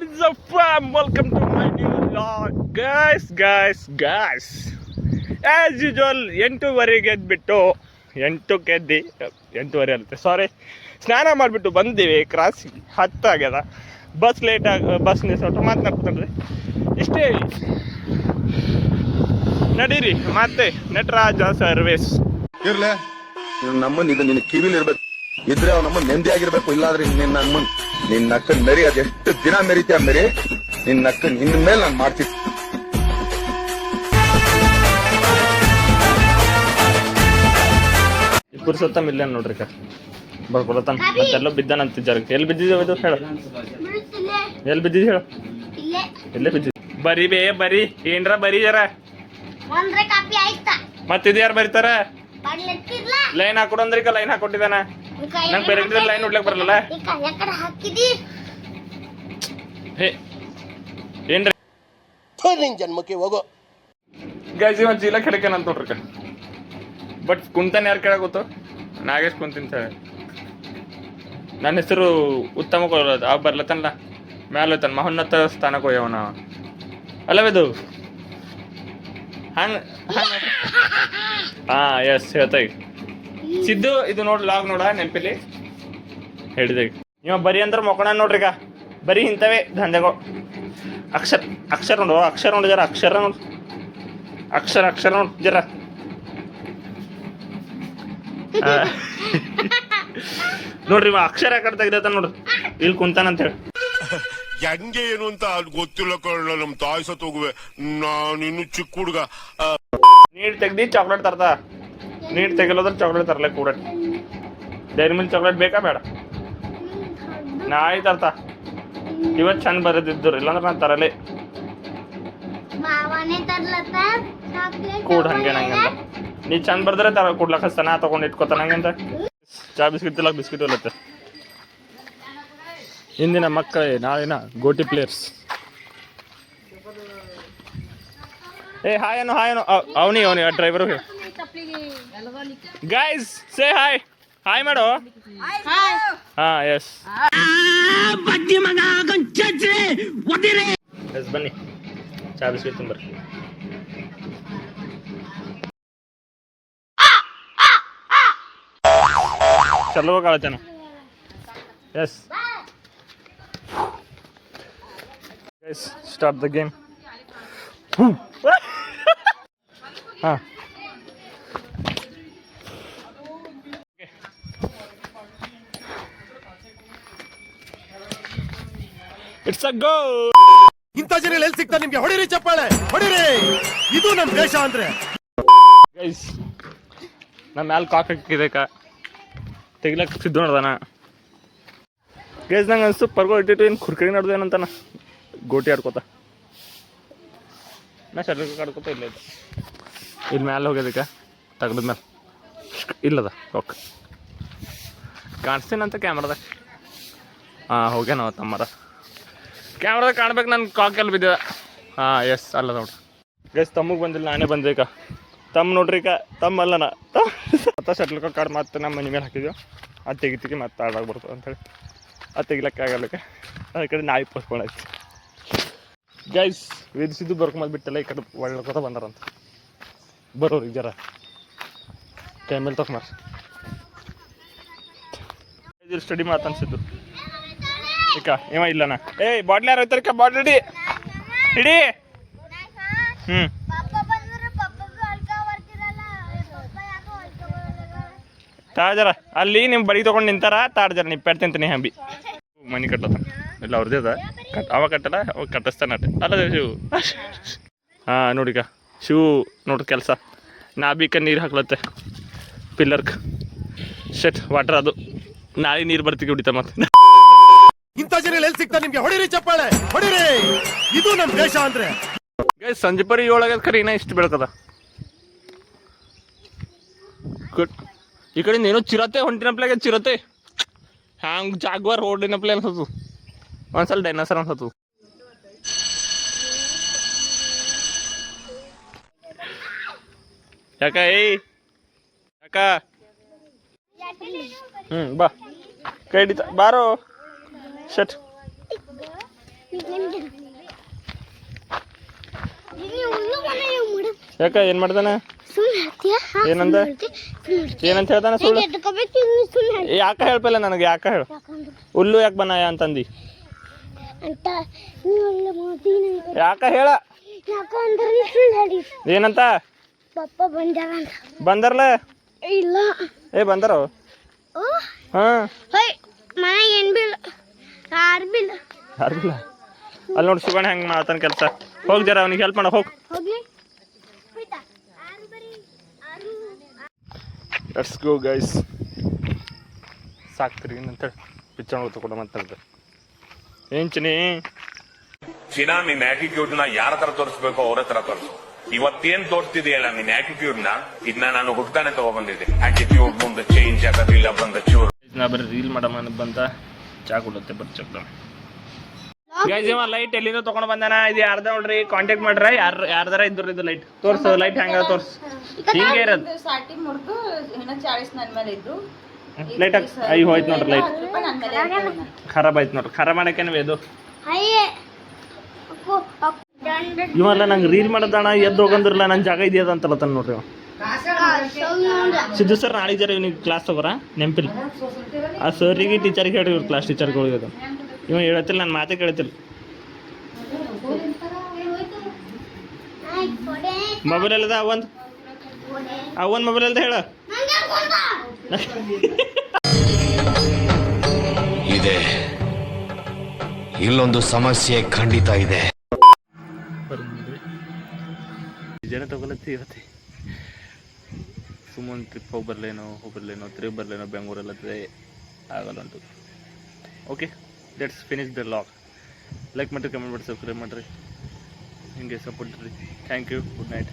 What is up, fam? Welcome to my new vlog. Guys. As usual, 8:30 ಎದ್ಬಿಟ್ಟು 8ಕ್ಕೆ ಎದ್ದು 8:30 ಅಲ್ಲತ್ತೆ ಸಾರಿ ಸ್ನಾನ ಮಾಡಿಬಿಟ್ಟು ಬಂದೀವಿ. ಕ್ರಾಸಿಗೆ 10 ಆಗ್ಯದ. ಬಸ್ ನಿಲ್ಸೋಟು ಮಾತನಾಡ್ಕೊಂಡ್ರಿ ಇಷ್ಟೇ. ನಡೀರಿ ಮತ್ತೆ ನಟರಾಜ ಸರ್ವಿಸ್ ಇರ್ಲೆ ನಮ್ಮನ್ ಇದು ನಿನ್ನ ಕಿವಿಲಿ ಇರ್ಬೇಕು. ಇದ್ರೆ ಅವ್ ನಮ್ಮನ್ ನೆಮ್ಮದಿ ಆಗಿರ್ಬೇಕು. ಇಲ್ಲಾದ್ರೆ ನಿನ್ನ ಅಕ್ಕನ್ ಮೆರಿ ಅದೆಷ್ಟು ದಿನ ಮೆರಿತೀಯ ಮೆರಿ ನಿನ್ನ ಅಕ್ಕನ್ ಇನ್ ಮೇಲೆ ನಾನು ಮಾಡ್ತೀನಿ. ಪುರುಷೋತ್ತಮ ಇಲ್ಲ ನೋಡ್ರಿ ಬರ್ಕೊಳತಾನ ಮತ್ತೆಲ್ಲೋ ಬಿದ್ದಾನಂತ ಜರಕ್ಕೆ. ಎಲ್ಲಿ ಬಿದ್ದಿದ್ದೇವೆ ಇದು ಹೇಳು, ಎಲ್ಲಿ ಬಿದ್ದಿದ್ದು ಹೇಳು. ಎಲ್ಲೇ ಬಿದ್ದಿದ್ದು ಬರಿ ಏನ್ರ ಬರಿ ಜರ. ಮತ್ತಿದು ಯಾರು ಬರೀತಾರ? Line ಹಾಕೊಡಂದ್ರಿ line ಹಾಕೊಟ್ಟಿದ್ದಾನ. ನಂಗೆ ಬೇರೆ ಲೈನ್ ಉಡ್ಲಕ್ ಬರಲ್ಲ. ಏನ್ರಿ ಜನ್ಮಕ್ಕೆ ಹೋಗೋ ಗೈಸ್ ಇವ ಚೀಲ ಕೆಡಕೇನಂತ ನೋಡ್ರಿ. ಬಟ್ ಕುಂತಾನೆ ಯಾರು ಕೆಳಗೆ ಗೊತ್ತು? ನಾಗೇಶ್ ಕುಂತಿಂತ. ನನ್ನ ಹೆಸರು ಉತ್ತಮ ಕೊಡೋದು. ಅವ್ ಬರ್ಲತ್ತನಲ್ಲ ಮ್ಯಾಲ ಹೋಯ್ತಾನ ಮಹೋನ್ನತ ಸ್ಥಾನಕ್ಕೆ ಹೋಯ್ಯವನ ಅಲ್ಲವಿದು ಹಂಗ. ಹಾ ಎಸ್ ಹೇಳ್ತಾಗ ಸಿದ್ದು ಇದು ನೋಡಿ ಲಾಗ್ ನೋಡ ನೆನಪಿಲಿ ಹೇಳಿದಾಗ ಇವ ಬರಿ ಅಂದ್ರೆ ಮೊಕಣ ನೋಡ್ರಿಗ. ಬರೀ ಇಂಥವೇ ದಂಧೆಗಳು. ಅಕ್ಷರ ನೋಡು ಜರ. ಅಕ್ಷರ ನೋಡು ಜರ. ನೋಡ್ರಿ ಇವ ಅಕ್ಷರ ಯಾಕಡೆ ತೆಗ್ದತ ನೋಡ್ರಿ. ಇಲ್ಲಿ ಕುಂತಾನಂತ ಹೇಳಿ ಹೆಂಗೆ ಏನು ಅಂತ ಗೊತ್ತಿಲ್ಲ ಕಳ್ಳ. ನಮ್ ತಾಯಿ ಸತ್ ಹೋಗುವೆ. ನಾನಿನ್ನು ಚಿಕ್ಕ ಹುಡುಗ. ನೀಟ್ ತೆಗ್ದು ಚಾಕ್ಲೇಟ್ ತರ್ತಾ. ನೀಟ್ ತೆಗಿಲ್ಲೋದ್ರೆ ಚಾಕ್ಲೇಟ್ ತರಲೆ ಕೂಡ. ಡೈರಿ ಮಿಲ್ಕ್ ಚಾಕ್ಲೇಟ್ ಬೇಕಾ ಬೇಡ? ನಾಯಿ ತರ್ತಾ. ಇವತ್ತು ಚಂದ ಬರೋದಿದ್ರು ಇಲ್ಲಾಂದ್ರೆ ನಾನು ತರಲೆ ಕೂಡ. ಹಂಗೆ ನೀ ಚಂದ ಬರ್ದ್ರೆ ತರ ಕೊಡ್ಲಕ್ಕ ಸನ ತಗೊಂಡು ಇಟ್ಕೋತಾನ ಹಂಗಂತ. ಚಾ ಬಿಸ್ಕಿಟ್ ತಿಲ್ಲಕ್ ಬಿಸ್ಕಿಟ್ ಹೊಲತ್ತೆ. ಇಂದಿನ ಮಕ್ಕಳೇ ನಾಳಿನ ಗೋಟಿ players. Hi Anu Avani driver. Guys say hi ಮಾಡು. ಹಾ ಎಸ್ ಬನ್ನಿ ಚಾ ಬಿಸ್ಕಿಟ್ ತಿಂಬರ್ರಿ. ಚಲೋ ಕಾಳತನ. Yes guys start the game. ಹಾಂ ಇಟ್ಸ್ ಅ ಗೋ. ಇಂಥ ಜನ ಎಲ್ಲಿ ಸಿಗ್ತಾರೆ ನಿಮ್ಗೆ? ಹೊಡಿರಿ ಚಪ್ಪಾಳೆ ಹೊಡಿರಿ. ಇದು ನಮ್ ದೇಶ ಅಂದ್ರೆ. ಗೈಸ್ ನಮ್ಮ ಮ್ಯಾಲ ಕಾಕ್ ಹಾಕಿದಕ್ಕ ತೆಗಿಲಕ್ಕೆ ಸಿದ್ದು ನೋಡ್ದಾನ. ಗೈಸ್ ನಂಗೆ ಅನ್ಸು ಪರ್ಗೋ ಇಟ್ಟಿಟ್ಟು ಏನು ಕುರ್ಕರಿ ನೋಡ್ದೇನಂತಾನ. ಗೋಟಿ ಆಡ್ಕೋತ ನಾ ಶಟ್ಲ್ ಆಡ್ಕೋತ ಇಲ್ಲ ಇದ್ದ. ಇಲ್ಲಿ ಮ್ಯಾಲೆ ಹೋಗ್ಯದಕ್ಕೆ ತೆಗ್ದ್ಮೇಲೆ ಇಲ್ಲದ ಓಕೆ ಕಾಣಿಸ್ತೀನಂತ ಕ್ಯಾಮ್ರಾದಾಗ. ಹಾಂ ಹೋಗ್ಯಾನ ತಮ್ಮರ ಕ್ಯಾಮ್ರಾದಾಗ ಕಾಣ್ಬೇಕು. ನನ್ನ ಕಾಕೆಲ್ಲಿ ಬಿದ್ದಿದೆ. ಹಾಂ ಎಸ್ ಅಲ್ಲ ನೋಡ್ರಿ. ಗೈಸ್ ತಮ್ಮಗೆ ಬಂದಿಲ್ಲ, ನಾನೇ ಬಂದೆ. ತಮ್ಮ ನೋಡ್ರಿ ತಮ್ಮ ಅಲ್ಲನ ಮತ್ತೆ ಶಟ್ಲ್ ಕಾಡ್ ಮತ್ತೆ ನಮ್ಮ ಮನೆ ಮೇಲೆ ಹಾಕಿದ್ವಿ. ಅದು ತೆಗಿತಿಗೆ ಮತ್ತೆ ಆಡಾಗ ಬರ್ತದೆ ಅಂಥೇಳಿ ಅದು ತೆಗಿಲಕ್ಕೆ ಆಗಲ್ಲಕ್ಕೆ ಅದ್ರ ಕಡೆ ನಾಯಿ ಪೋಸ್ಕೊಳಾಯ್ತು. ಗೈಸ್ ವಿಧಿಸಿದ್ದು ಬರ್ಕೊಂಬದು ಬಿಟ್ಟಲ್ಲ ಈ ಕಡೆ ಒಳ್ಳೆಕೋತ ಬಂದಾರಂತ. ಬರೋರಿಗೆ ಜರ ಕೈ ಮೇಲೆ ತಗೊಂಬಾರ. ಸ್ಟಡಿ ಮಾತು ಅನ್ಸಿದ್ದು ಈಗ ಇವ ಇಲ್ಲನ. ಬಾಟ್ಲಿ ಯಾರು ಹೋಯ್ತಾರ ಬಾಟ್ಲಿ ಹಿಡಿ. ತಾಜರ ಅಲ್ಲಿ ನಿಮ್ಮ ಬಡಿ ತೊಗೊಂಡು ನಿಂತಾರ. ತಾಡ್ಜರ ನಿಪ್ಪೆಡ್ ತಿಂತೀನಿ ಹಂಬಿ ಮನೆ ಕಟ್ಟತ್ತ ಇಲ್ಲ ಅವ್ರದ್ದೇ ಅದ. ಅವ ಕಟ್ಟಲ್ಲ ಅವಾಗ ಕಟ್ಟಿಸ್ತಾನ ಅಲ್ಲ ಶಿವು. ಹಾಂ ನೋಡಿಕ ಶಿವು ನೋಡ್ರಿ ಕೆಲಸ. ನಾಬಿಕ ನೀರು ಹಾಕ್ಲತ್ತೆ ಪಿಲ್ಲರ್ಗೆ ಶೆಟ್ ವಾಟರ್. ಅದು ನಾಳೆ ನೀರು ಬರ್ತೀವಿ ಹೊಡಿತ ಮತ್ತೆ. ಇಂಥ ಜನ ಎಲ್ಲಿ ಸಿಗ್ತಾರೆ ನಿಮ್ಗೆ? ಹೊಡಿರಿ ಚಪ್ಪಾಳೆ ಹೊಡಿರಿ. ಇದು ನಮ್ ದೇಶ ಅಂದ್ರೆ. ಗೈಸ್ ಸಂಜೆ ಪರಿ 7 ಆಗ್ಯದ ಖರೀ ಇನ್ನ ಇಷ್ಟು ಬೆಳ್ಕದ. ಗುಡ್. ಈ ಕಡೆಯಿಂದ ಏನೋ ಚಿರತೆ ಹೊಂಟಿನಪ್ಲಾಗ ಚಿರತೆ ಹ್ಯಾಂಗ್ ಜಾಗ್ವಾರ್ ಹೊಡಿನಪ್ಲೆ ಅನ್ಸತ್ತು. ಒಂದ್ಸಲ ಡೈನೋಸರ್ ಅನ್ಸತ್ತು. ಯಾಕ ಯಾಕ ಬಾ ಕೈ ಹಿಡಿತ ಬಾರೋ ಶಟ್ ಯಾಕ ಏನು ಮಾಡ್ದಾನ ಏನಂದ ಏನಂತ ಹೇಳ್ದಾನ ಸುಳ್ಳು ಯಾಕ ಹೇಳ್ಪಲ್ಲ ನನಗೆ ಯಾಕ ಹೇಳು ಹುಲ್ಲು ಯಾಕೆ ಬನಾಯ ಅಂತಂದು ಯಾಕ ಹೇಳ ಏನಂತ ಬಂದಾರಲ್ಲ ಇಲ್ಲ ಏ ಬಂದಾರ ಹಾಂ ಮನೆ ಏನ್ ಬಿಲ್ ಯಾರು ಬಿಲ್ ಯಾರಿಲ್ಲ ಅಲ್ಲಿ ನೋಡಿ ಶಿವಣ್ಣ ಹೆಂಗೆ ಮಾಡ್ತಾನೆ ಕೆಲಸ ಹೋಗಿ ಜರ ಅವ್ನಿಗೆ ಹೆಲ್ಪ್ ಮಾಡ ಹೋಗಿ ಹೋಗ್ಲಿ ಲೆಟ್ಸ್ ಗೋ ಗೈಸ್ ಸಾಕ್ತಿರಿ ಅಂತೇಳಿ ಪಿಕ್ಚರ್ ತಗೊಂಡು ಮಾತಾಡ್ದೆ ಏನ್ ಚಿನಿ ಚಿನ್ನ ನಿನ್ನ ಆಟಿಟ್ಯೂಡ್ ನ ಯಾರ ಹತ್ರ ತೋರಿಸ್ಬೇಕು ಅವ್ರ ಹತ್ರ ತೋರಿಸು ಇವತ್ತೇನ್ ತೋರಿಸ್ತಿದೆಯಲ್ಲ ನಿನ್ನ ಆಟಿಟ್ಯೂಡ್ ನ ಇದನ್ನ ನಾನು ಹುಡ್ತಾನೆ ತಗೊಬಂದಿದ್ದೆ ಆಟಿಟ್ಯೂಡ್ ಮುಂದೆ ಚೇಂಜ್ ಆಗೋದಿಲ್ಲ ಬಂದ ಚೂರು ನಾ ಬರೀ ರೀಲ್ ಮಾಡಮ್ಮ ಬಂದ ಚಾ ಕೊಡುತ್ತೆ ಬರ್ ಚಕ್ದ ಗೈಸ್ ಇವ ಲೈಟ್ ಎಲ್ಲಿಂದ ತಗೊಂಡ್ ಬಂದಾನ ಇದು ಯಾರ್ದ ನೋಡ್ರಿ ಕಾಂಟ್ಯಾಕ್ಟ್ ಮಾಡ್ರ ಯಾರ್ದಾರ ಇದ್ರು ಇದು ಲೈಟ್ ತೋರ್ಸು ಲೈಟ್ ಹೆಂಗ ತೋರ್ಸ್ ಹಿಂಗೆ ಇರೋದು ಸ್ಟಾರ್ಟಿಂಗ್ ಮುಡ್ದು ಇನ್ನ 40 ನನ್ನ ಮೇಲೆ ಇದ್ರು ಲೈಟ್ ಐ ಹೋಯ್ತು ನೋಡ್ರಿ ಲೈಟ್ ನನ್ನ ಮೇಲೆ ಇರ್ತಾವೆ. ಖರಾಬ್ ಆಯ್ತು ನೋಡ್ರಿ ಖರಾಬ್ ಮಾಡಕ್ಕೇನವ ಇದು ಅಯ್ಯೇ ಇವೆಲ್ಲ ನಂಗೆ ರೀಲ್ ಮಾಡೋದಣ್ಣ ಎದ್ದು ಹೋಗಂದ್ರಲ್ಲ ನನ್ನ ಜಾಗ ಇದೆಯದ ಅಂತಲ್ಲ ತನ್ನ ನೋಡ್ರಿ ಇವ. ಸಿದ್ದು ಸರ್ ನಾಳೆ ಜರ ಇವ್ನಿಗೆ ಕ್ಲಾಸ್ ತಗೋರ ನೆಂಪಿಲ್ಲ ಆ ಸರಿಗೆ ಟೀಚರ್ಗೆ ಹೇಳಿ ಇವ್ರು ಕ್ಲಾಸ್ ಟೀಚರ್ಗೆ ಹೋಗ್ಯದ ಇವ ಹೇಳತ್ತಿಲ್ಲ ನನ್ನ ಮಾತೇ ಕೇಳ್ತಿಲ್ಲ ಮೊಬೈಲ್ ಅಲ್ಲದ ಅವನ್ ಮೊಬೈಲ್ ಅಲ್ದ ಹೇಳ ಇದೆ ಇಲ್ಲೊಂದು ಸಮಸ್ಯೆ ಖಂಡಿತ ಇದೆ ಜನ ತಗೊಳತ್ತಿ ಇವತ್ತೆ ಸುಮ್ಮನೆ ಟ್ರಿಪ್ ಹೋಗಿ ಬರ್ಲೇನೋ ಟ್ರಿಪ್ ಬರ್ಲೇನೋ ಬೆಂಗಳೂರಲ್ಲತ್ತೆ ಆಗಲ್ಲ ಉಂಟು okay let's finish the log like ಮಾಡಿರಿ ಕಮೆಂಟ್ ಮಾಡಿ ಸಬ್ಸ್ಕ್ರೈಬ್ ಮಾಡಿರಿ ಹಿಂಗೆ ಸಪೋರ್ಟ್ ರೀ ಥ್ಯಾಂಕ್ ಯು ಗುಡ್ ನೈಟ್